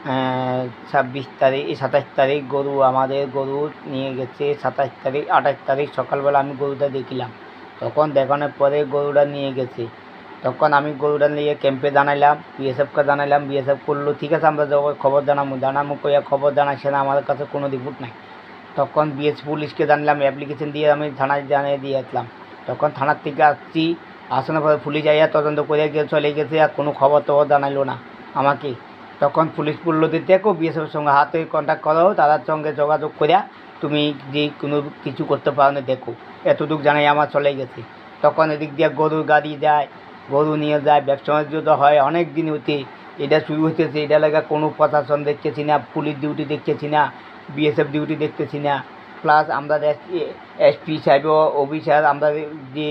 26 তারিখ 27 তারিখ গরু আমাদের গরু নিয়ে গেছে। 27 তারিখ 28 তারিখ সকালবেলা আমি গরুটা দেখিলাম। তখন দেখানোর পরে গরুটা নিয়ে গেছে। তখন আমি গরুটা নিয়ে ক্যাম্পে জানাইলাম, বিএসএফকে জানাইলাম। বিএসএফ করলো ঠিক আছে আমরা খবর জানাবো কইয়া খবর জানাইছে না, আমাদের কাছে কোনো রিপোর্ট নাই। তখন পুলিশকে জানলাম, অ্যাপ্লিকেশন দিয়ে আমি থানায় জানিয়ে দিয়ে আসলাম। তখন থানার থেকে আসছি, আসানোর পরে পুলিশ আইয়া তদন্ত করে চলে গেছে, আর কোনো খবর টবর জানাইলো না আমাকে। তখন পুলিশ বললো যে দেখো বিএসএফের সঙ্গে হাতে কন্ট্যাক্ট করো, তাদের সঙ্গে যোগাযোগ করিয়া তুমি যে কোনো কিছু করতে পারো না দেখো, এতটুকু জানাই আমার চলে গেছে। তখন এদিক দিয়ে গরুর গাড়ি যায়, গরু নিয়ে যায়, ব্যবসা বাণিজ্য তো হয় অনেক দিন হতে। এটা শুরু হইতেছে, এটা লাগা কোনো প্রশাসন দেখতেছি না, পুলিশ ডিউটি দেখতেছি না, বিএসএফ ডিউটি দেখতেছি না। প্লাস আমরা এসপি সাহেবও ওবি স্যার, আমরা যে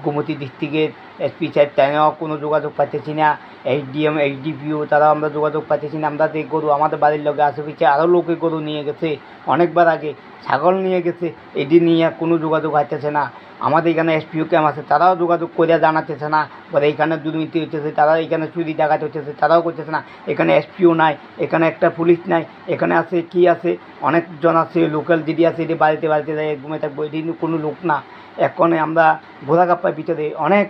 গোমতী ডিস্ট্রিক্টের এসপি সাহেব তাইও কোনো যোগাযোগ পাচ্ছি না। এইচডিএম এইচডিপিও তারাও আমরা যোগাযোগ পাচ্ছি না। আমরা যে গরু আমাদের বাড়ির লোকে আশেপাশে আরও লোকে গরু নিয়ে গেছে অনেকবার আগে, ছাগল নিয়ে গেছে, এটি নিয়ে কোনো যোগাযোগ হইতেছে না। আমাদের এখানে এসপিও ক্যাম্প আছে, তারাও যোগাযোগ করে জানাতেছে না। বলে এইখানে দুর্নীতি হচ্ছে, তারা এখানে চুরি ডাকাতি হচ্ছে, তারাও করতেছে না। এখানে এসপিও নাই, এখানে একটা পুলিশ নাই, এখানে আছে কি আছে অনেকজন আছে, লোকাল দিদি আছে, এটি বাড়িতে বাড়িতে যায় ঘুমে থাকবো, এটি কোনো লোক না। এখন আমরা ঘোড়াগাপ্পার ভিতরে অনেক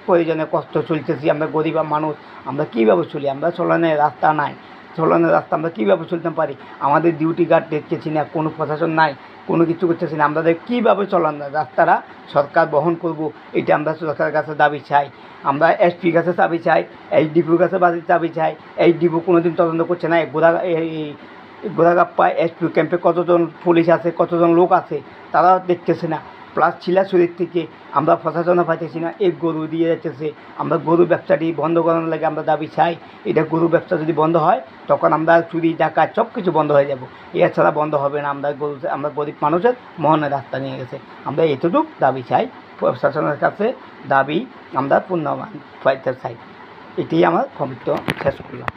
প্রয়োজনে কষ্ট চলতেছি। আমরা গরিব মানুষ, আমরা কীভাবে চলি? আমরা চলনের রাস্তা নাই, চলনের রাস্তা আমরা কীভাবে চলতে পারি? আমাদের ডিউটি গার্ড দেখতেছি না, কোনো প্রশাসন নাই, কোনো কিছু করতেছি না। আমাদের কীভাবে চলান রাস্তাটা সরকার বহন করব, এটা আমরা সরকারের কাছে দাবি চাই। আমরা এসপির কাছে দাবি চাই, এইচডিপির কাছে দাবি চাই। এইচডিপি কোনো দিন তদন্ত করছে না। ঘোড়াগাপ্পা এসপি ক্যাম্পে কতজন পুলিশ আছে, কতজন লোক আছে, তারাও দেখতেছে না। প্লাস চিলাচুরির থেকে আমরা প্রশাসনও পাইতেছি না, এই গরু দিয়ে যাচ্ছে। আমরা গরু ব্যবসাটি বন্ধ করানোর লাগে আমরা দাবি চাই। এটা গরু ব্যবসা যদি বন্ধ হয় তখন আমরা চুরি ডাকাত সব কিছু বন্ধ হয়ে যাব, এছাড়া বন্ধ হবে না। আমরা গরিব মানুষের মহানের রাস্তা নিয়ে গেছে। আমরা এতটুকু দাবি চাই, প্রশাসনের কাছে দাবি আমরা পূর্ণমান পাইতে চাই। এটাই আমার কমিটমেন্ট শেষ করলাম।